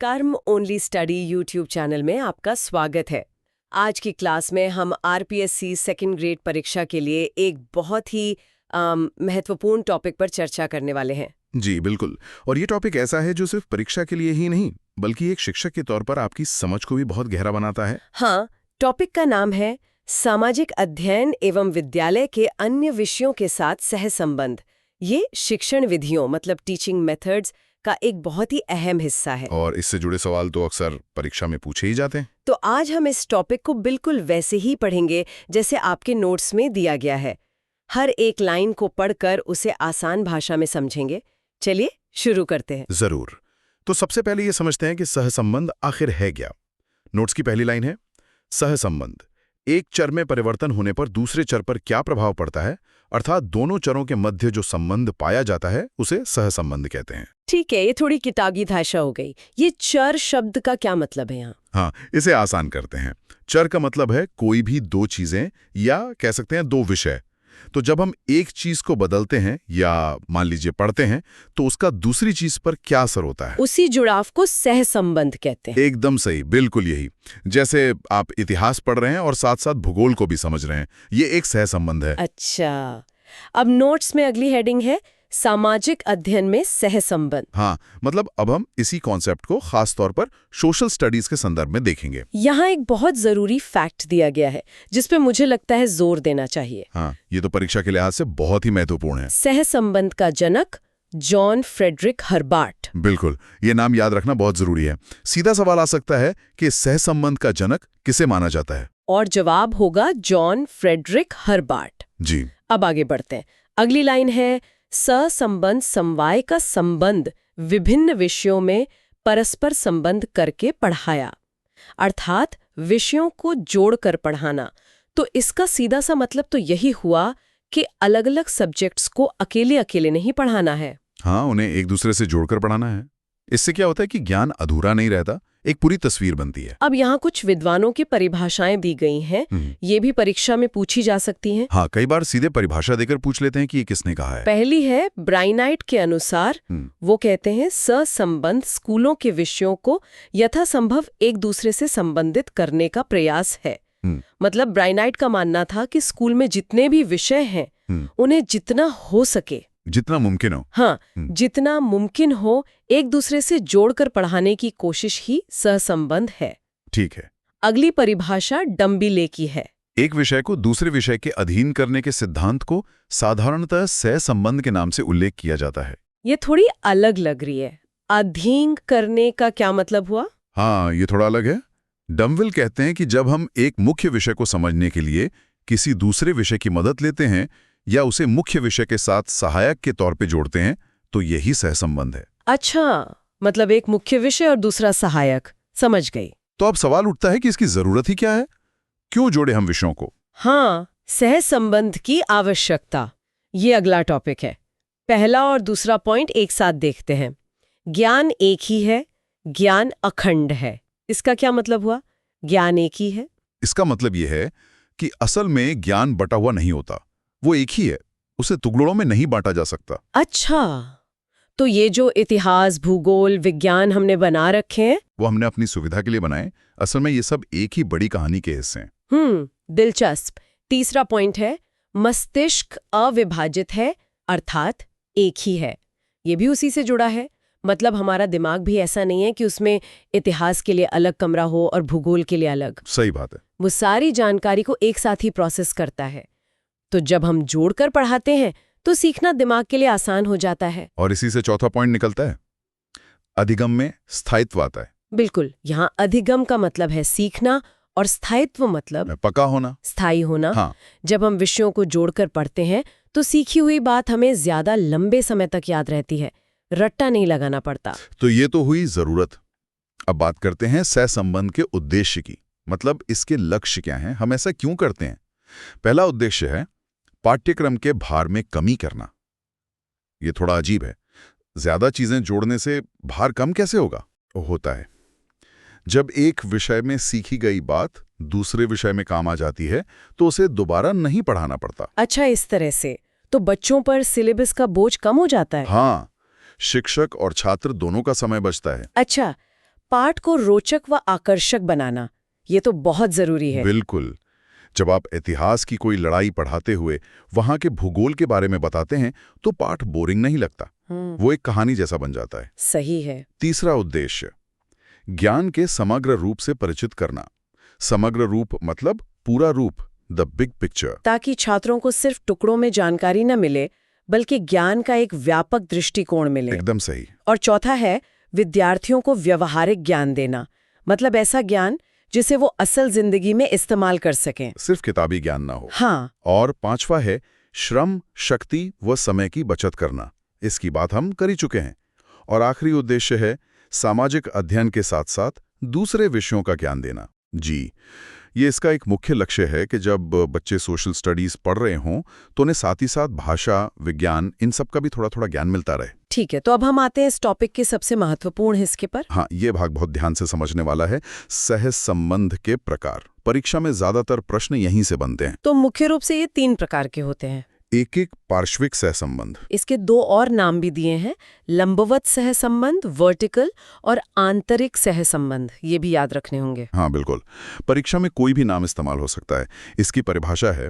कर्म only study YouTube channel में आपका स्वागत है। आज की क्लास में हम आरपीएससी सेकंड ग्रेड परीक्षा के लिए एक बहुत ही महत्वपूर्ण टॉपिक पर चर्चा करने वाले हैं। जी बिल्कुल। और ये टॉपिक ऐसा है जो सिर्फ परीक्षा के लिए ही नहीं बल्कि एक शिक्षक के तौर पर आपकी समझ को भी बहुत गहरा बनाता है। हाँ, टॉपिक का नाम है सामाजिक अध्ययन एवं विद्यालय के अन्य विषयों के साथ सहसंबंध। ये शिक्षण विधियों मतलब टीचिंग मेथड्स का एक बहुत ही अहम हिस्सा है। और इससे जुड़े सवाल तो अक्सर परीक्षा में पूछे ही जाते हैं। तो आज हम इस टॉपिक को बिल्कुल वैसे ही पढ़ेंगे जैसे आपके नोट्स में दिया गया है। हर एक लाइन को पढ़कर उसे आसान भाषा में समझेंगे। चलिए शुरू करते हैं। जरूर। तो सबसे पहले ये समझते हैं कि सहसंबंध आखिर है क्या। नोट्स की पहली लाइन है, सहसंबंध एक चर में परिवर्तन होने पर दूसरे चर पर क्या प्रभाव पड़ता है, अर्थात दोनों चरों के मध्य जो संबंध पाया जाता है उसे सहसंबंध कहते हैं। ठीक है, ये थोड़ी किताबी भाषा हो गई। ये चर शब्द का क्या मतलब है यहाँ? हाँ, इसे आसान करते हैं। चर का मतलब है कोई भी दो चीजें या कह सकते हैं दो विषय। तो जब हम एक चीज को बदलते हैं या मान लीजिए पढ़ते हैं तो उसका दूसरी चीज पर क्या असर होता है, उसी जुड़ाव को सहसंबंध कहते हैं। एकदम सही, बिल्कुल यही। जैसे आप इतिहास पढ़ रहे हैं और साथ साथ भूगोल को भी समझ रहे हैं, ये एक सहसंबंध है। अच्छा, अब नोट्स में अगली हेडिंग है सामाजिक अध्ययन में सहसंबंध। हाँ, मतलब अब हम इसी कॉन्सेप्ट को खास तौर पर सोशल स्टडीज के संदर्भ में देखेंगे। यहाँ एक बहुत जरूरी फैक्ट दिया गया है जिस पे मुझे लगता है जोर देना चाहिए। हाँ, ये तो परीक्षा के लिहाज से बहुत ही महत्वपूर्ण है। सहसंबंध का जनक जॉन फ्रेडरिक हर्बार्ट। बिल्कुल, ये नाम याद रखना बहुत जरूरी है। सीधा सवाल आ सकता है कि सहसंबंध का जनक किसे माना जाता है, और जवाब होगा जॉन फ्रेडरिक हर्बार्ट। जी। अब आगे बढ़ते हैं। अगली लाइन है सहसंबंध समवाय का संबंध विभिन्न विषयों में परस्पर संबंध करके पढ़ाया, अर्थात विषयों को जोड़कर पढ़ाना। तो इसका सीधा सा मतलब तो यही हुआ कि अलग अलग सब्जेक्ट्स को अकेले अकेले नहीं पढ़ाना है। हाँ, उन्हें एक दूसरे से जोड़कर पढ़ाना है। इससे क्या होता है कि ज्ञान अधूरा नहीं रहता, एक पूरी तस्वीर बनती है। अब यहाँ कुछ विद्वानों की परिभाषाएं दी गई हैं, ये भी परीक्षा में पूछी जा सकती हैं। हाँ, कई बार सीधे परिभाषा देकर पूछ लेते हैं कि ये किसने कहा है। पहली है ब्राइनाइट के अनुसार, वो कहते हैं सहसंबंध स्कूलों के विषयों को यथासंभव एक दूसरे से संबंधित करने का प्रयास है। मतलब ब्राइनाइट का मानना था कि स्कूल में जितने भी विषय हैं उन्हें जितना हो सके, जितना मुमकिन हो, हाँ, जितना मुमकिन हो एक दूसरे से जोड़कर पढ़ाने की कोशिश ही सहसंबंध है। ठीक है। अगली परिभाषा डम्बिले की है। एक विषय को दूसरे विषय के अधीन करने के सिद्धांत को साधारणतः सहसंबंध के नाम से उल्लेख किया जाता है। ये थोड़ी अलग लग रही है। अधीन करने का क्या मतलब हुआ? हाँ, ये थोड़ा अलग है। डम्विल कहते हैं कि जब हम एक मुख्य विषय को समझने के लिए किसी दूसरे विषय की मदद लेते हैं या उसे मुख्य विषय के साथ सहायक के तौर पे जोड़ते हैं तो यही सहसंबंध है। अच्छा, मतलब एक मुख्य विषय और दूसरा सहायक, समझ गई। तो अब सवाल उठता है कि इसकी जरूरत ही क्या है, क्यों जोड़े हम विषयों को? हाँ, सहसंबंध की आवश्यकता, ये अगला टॉपिक है। पहला और दूसरा पॉइंट एक साथ देखते हैं। ज्ञान एक ही है, ज्ञान अखंड है। इसका क्या मतलब हुआ? ज्ञान एक ही है, इसका मतलब यह है कि असल में ज्ञान बटा हुआ नहीं होता, वो एक ही है, उसे टुकड़ों में नहीं बांटा जा सकता। अच्छा, तो ये जो इतिहास, भूगोल, विज्ञान हमने बना रखे हैं वो हमने अपनी सुविधा के लिए बनाए, असल में ये सब एक ही बड़ी कहानी के हिस्से हैं। दिलचस्प। तीसरा पॉइंट है मस्तिष्क अविभाजित है, अर्थात एक ही है। ये भी उसी से जुड़ा है। मतलब हमारा दिमाग भी ऐसा नहीं है कि उसमें इतिहास के लिए अलग कमरा हो और भूगोल के लिए अलग। सही बात है। वो सारी जानकारी को एक साथ ही प्रोसेस करता है। तो जब हम जोड़कर पढ़ाते हैं तो सीखना दिमाग के लिए आसान हो जाता है। और इसी से चौथा पॉइंट निकलता है, अधिगम में स्थायित्व आता है। बिल्कुल, यहाँ अधिगम का मतलब है सीखना और स्थायित्व मतलब पक्का होना, स्थायी होना। हाँ। जब हम विषयों को जोड़कर पढ़ते हैं तो सीखी हुई बात हमें ज्यादा लंबे समय तक याद रहती है, रट्टा नहीं लगाना पड़ता। तो ये तो हुई जरूरत। अब बात करते हैं सहसंबंध के उद्देश्य की, मतलब इसके लक्ष्य क्या हैं, हम ऐसा क्यों करते हैं। पहला उद्देश्य है पाठ्यक्रम के भार में कमी करना। ये थोड़ा अजीब है, ज्यादा चीजें जोड़ने से भार कम कैसे होगा? होता है, जब एक विषय में सीखी गई बात दूसरे विषय में काम आ जाती है तो उसे दोबारा नहीं पढ़ाना पड़ता। अच्छा, इस तरह से तो बच्चों पर सिलेबस का बोझ कम हो जाता है। हाँ, शिक्षक और छात्र दोनों का समय बचता है। अच्छा, पाठ को रोचक व आकर्षक बनाना, ये तो बहुत जरूरी है। बिल्कुल। जब आप इतिहास की कोई लड़ाई पढ़ाते हुए वहां के भूगोल के बारे में बताते हैं तो पाठ बोरिंग नहीं लगता, वो एक कहानी जैसा बन जाता है। सही है। तीसरा उद्देश्य, ज्ञान के समग्र रूप से परिचित करना। समग्र रूप मतलब पूरा रूप, द बिग पिक्चर। ताकि छात्रों को सिर्फ टुकड़ों में जानकारी न मिले, बल्कि ज्ञान का एक व्यापक दृष्टिकोण मिले। एकदम सही। और चौथा है विद्यार्थियों को व्यवहारिक ज्ञान देना, मतलब ऐसा ज्ञान जिसे वो असल जिंदगी में इस्तेमाल कर सकें, सिर्फ किताबी ज्ञान ना हो। हाँ। और पांचवा है श्रम, शक्ति व समय की बचत करना। इसकी बात हम कर ही चुके हैं। और आखिरी उद्देश्य है सामाजिक अध्ययन के साथ साथ दूसरे विषयों का ज्ञान देना। जी, ये इसका एक मुख्य लक्ष्य है कि जब बच्चे सोशल स्टडीज पढ़ रहे हों तो उन्हें साथ ही साथ भाषा, विज्ञान, इन सब का भी थोड़ा थोड़ा ज्ञान मिलता रहे। ठीक है, तो अब हम आते हैं इस टॉपिक के सबसे महत्वपूर्ण हिस्से पर। हाँ, ये भाग बहुत ध्यान से समझने वाला है। सहज संबंध के प्रकार। परीक्षा में ज्यादातर प्रश्न यहीं से बनते हैं। तो मुख्य रूप से ये 3 प्रकार के होते हैं। एक पार्श्विक सहसंबंध। इसके 2 और नाम भी दिए हैं, लंबवत सहसंबंध, वर्टिकल, और आंतरिक सहसंबंध, ये भी याद रखने होंगे। हाँ बिल्कुल, परीक्षा में कोई भी नाम इस्तेमाल हो सकता है। इसकी परिभाषा है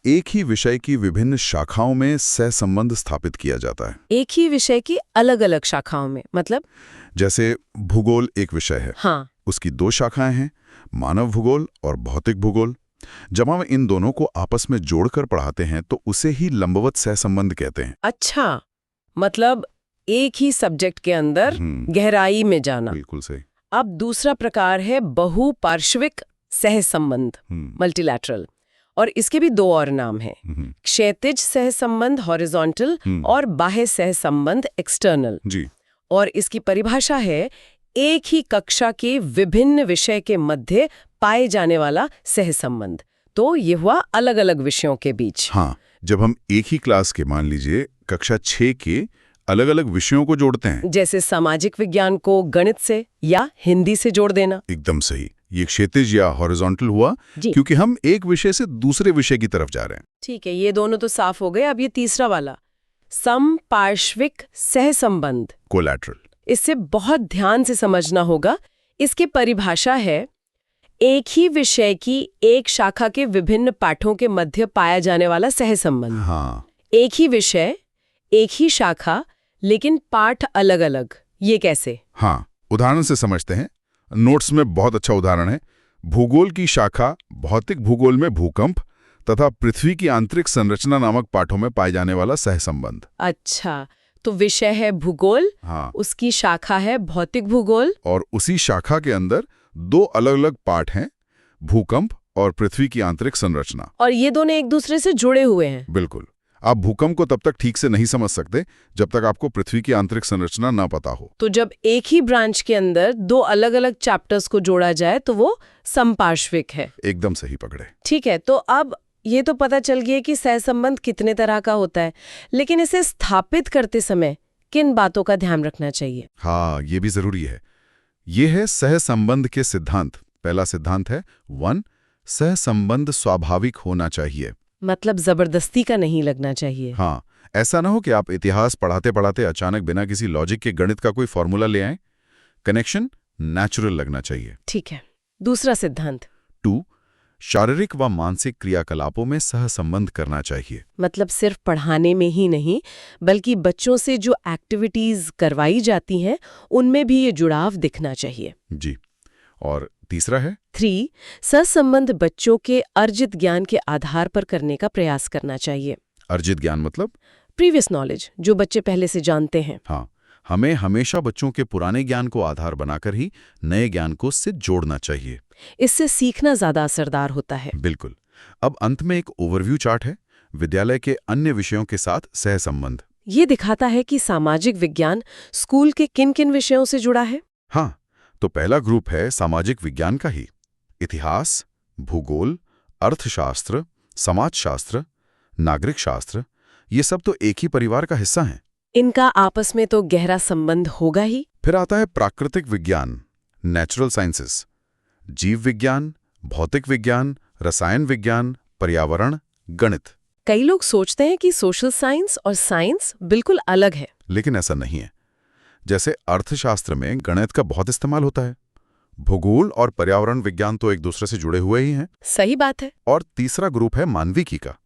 एक ही विषय की विभिन्न शाखाओं में सहसंबंध स्थापित किया जाता है। एक ही विषय की अलग अलग शाखाओं में, मतलब जैसे भूगोल एक विषय है, हाँ, उसकी 2 शाखाएं हैं, मानव भूगोल और भौतिक भूगोल। जब हम इन दोनों को आपस में जोड़कर पढ़ाते हैं तो उसे ही लंबवत सहसंबंध कहते हैं। अच्छा, मतलब एक ही सब्जेक्ट के अंदर गहराई में जाना। बिल्कुल सही। अब दूसरा प्रकार है बहुपार्श्विक सहसंबंध, मल्टीलैटरल, और इसके भी 2 और नाम हैं, क्षैतिज सहसंबंध हॉरिजॉन्टल और बाह्य सहसंबंध एक्सटर्नल। जी। और इसकी परिभाषा है एक ही कक्षा के विभिन्न विषय के मध्य पाए जाने वाला सहसंबंध। तो ये हुआ अलग अलग विषयों के बीच। हाँ, जब हम एक ही क्लास के, मान लीजिए कक्षा 6 के अलग अलग विषयों को जोड़ते हैं, जैसे सामाजिक विज्ञान को गणित से या हिंदी से जोड़ देना। एकदम सही, ये क्षैतिज या हॉरिजॉन्टल हुआ, क्योंकि हम एक विषय से दूसरे विषय की तरफ जा रहे हैं। ठीक है, ये दोनों तो साफ हो गए। अब ये तीसरा वाला, समपार्श्विक सहसंबंध, कोलैटरल। इससे बहुत ध्यान से समझना होगा। इसकी परिभाषा है एक ही विषय की एक शाखा के विभिन्न पाठों के मध्य पाया जाने वाला सहसंबंध। हाँ। एक ही विषय, एक ही शाखा, लेकिन पाठ अलग अलग। ये कैसे? हाँ, उदाहरण से समझते हैं। नोट्स में बहुत अच्छा उदाहरण है। भूगोल की शाखा भौतिक भूगोल में भूकंप तथा पृथ्वी की आंतरिक संरचना नामक पाठों में पाए जाने वाला सहसंबंध। अच्छा, तो विषय है भूगोल, हाँ, उसकी शाखा है भौतिक भूगोल, और उसी शाखा के अंदर 2 अलग अलग पाठ हैं, भूकंप और पृथ्वी की आंतरिक संरचना। और ये दोनों एक दूसरे से जुड़े हुए हैं। बिल्कुल। आप भूकंप को तब तक ठीक से नहीं समझ सकते जब तक आपको पृथ्वी की आंतरिक संरचना ना पता हो। तो जब एक ही ब्रांच के अंदर 2 अलग अलग चैप्टर्स को जोड़ा जाए तो वो समपार्श्विक है। एकदम सही पकड़े। ठीक है, तो अब ये तो पता चल गया कि सहसंबंध कितने तरह का होता है, लेकिन इसे स्थापित करते समय किन बातों का ध्यान रखना चाहिए? हाँ, ये भी जरूरी है। ये है सहसंबंध के सिद्धांत। पहला सिद्धांत है 1, सहसंबंध स्वाभाविक होना चाहिए, मतलब जबरदस्ती का नहीं लगना चाहिए। हाँ, ऐसा ना हो कि आप इतिहास पढ़ाते पढ़ाते अचानक बिना किसी लॉजिक के गणित का कोई फॉर्मूला ले आए। कनेक्शन नेचुरल लगना चाहिए। ठीक है। दूसरा सिद्धांत 2, शारीरिक व मानसिक क्रियाकलापों में सहसंबंध करना चाहिए। मतलब सिर्फ पढ़ाने में ही नहीं, बल्कि बच्चों से जो एक्टिविटीज करवाई जाती हैं उनमें भी ये जुड़ाव दिखना चाहिए। जी। और तीसरा है 3, सहसंबंध बच्चों के अर्जित ज्ञान के आधार पर करने का प्रयास करना चाहिए। अर्जित ज्ञान मतलब प्रीवियस नॉलेज, जो बच्चे पहले से जानते हैं। हाँ, हमें हमेशा बच्चों के पुराने ज्ञान को आधार बनाकर ही नए ज्ञान को उससे जोड़ना चाहिए। इससे सीखना ज्यादा असरदार होता है। बिल्कुल। अब अंत में एक ओवरव्यू चार्ट है, विद्यालय के अन्य विषयों के साथ सहसंबंध। ये दिखाता है कि सामाजिक विज्ञान स्कूल के किन किन विषयों से जुड़ा है। हाँ, तो पहला ग्रुप है सामाजिक विज्ञान का ही। इतिहास, भूगोल, अर्थशास्त्र, समाजशास्त्र, नागरिक शास्त्र, ये सब तो एक ही परिवार का हिस्सा हैं। इनका आपस में तो गहरा संबंध होगा ही। फिर आता है प्राकृतिक विज्ञान, नेचुरल साइंसेस, जीव विज्ञान, भौतिक विज्ञान, रसायन विज्ञान, पर्यावरण, गणित। कई लोग सोचते हैं कि सोशल साइंस और साइंस बिल्कुल अलग है, लेकिन ऐसा नहीं है। जैसे अर्थशास्त्र में गणित का बहुत इस्तेमाल होता है। भूगोल और पर्यावरण विज्ञान तो एक दूसरे से जुड़े हुए ही हैं। सही बात है। और तीसरा ग्रुप है मानविकी का,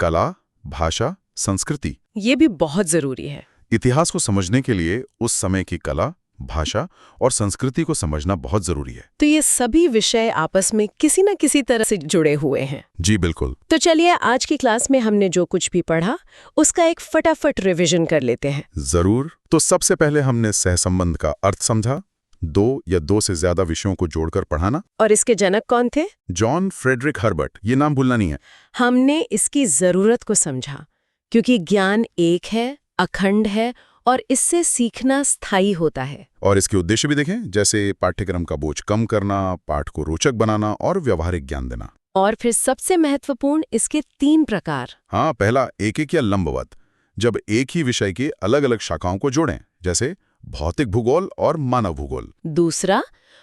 कला, भाषा, संस्कृति। ये भी बहुत जरूरी है। इतिहास को समझने के लिए उस समय की कला, भाषा और संस्कृति को समझना बहुत जरूरी है। तो ये सभी विषय आपस में किसी न किसी तरह से जुड़े हुए हैं। जी बिल्कुल। तो चलिए आज की क्लास में हमने जो कुछ भी पढ़ा उसका एक फटाफट रिवीजन कर लेते हैं। जरूर। तो सबसे पहले हमने सहसंबंध का अर्थ समझा, दो या दो से ज्यादा विषयों को जोड़कर पढ़ाना। और इसके जनक कौन थे? जॉन फ्रेडरिक हर्बर्ट, ये नाम भूलना नहीं है। हमने इसकी जरूरत को समझा क्योंकि ज्ञान एक है, अखंड है और इससे सीखना स्थायी होता है। और इसके उद्देश्य भी देखें, जैसे पाठ्यक्रम का बोझ कम करना, पाठ को रोचक बनाना और व्यवहारिक ज्ञान देना। और फिर सबसे महत्वपूर्ण इसके 3 प्रकार। हाँ, पहला एक एक या लंबवत, जब एक ही विषय की अलग अलग शाखाओं को जोड़ें, जैसे भौतिक भूगोल और मानव भूगोल। दूसरा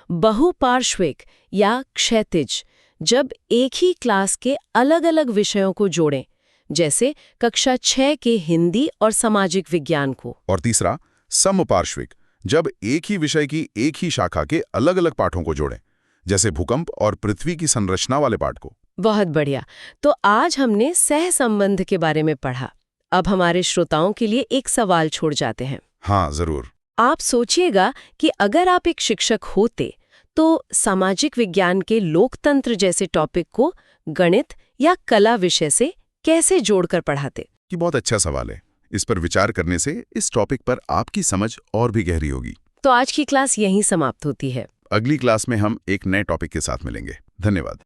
बहुपार्श्विक या क्षैतिज, जब एक ही क्लास के अलग अलग विषयों को जोड़ें, जैसे कक्षा 6 के हिंदी और सामाजिक विज्ञान को। और तीसरा समपार्श्विक, जब एक ही विषय की एक ही शाखा के अलग अलग पाठों को जोड़ें, जैसे भूकंप और पृथ्वी की संरचना वाले पाठ को। बहुत बढ़िया। तो आज हमने सहसंबंध के बारे में पढ़ा। अब हमारे श्रोताओं के लिए एक सवाल छोड़ जाते हैं। हाँ जरूर। आप सोचिएगा कि अगर आप एक शिक्षक होते तो सामाजिक विज्ञान के लोकतंत्र जैसे टॉपिक को गणित या कला विषय से कैसे जोड़कर पढ़ाते? ये बहुत अच्छा सवाल है। इस पर विचार करने से इस टॉपिक पर आपकी समझ और भी गहरी होगी। तो आज की क्लास यहीं समाप्त होती है। अगली क्लास में हम एक नए टॉपिक के साथ मिलेंगे। धन्यवाद।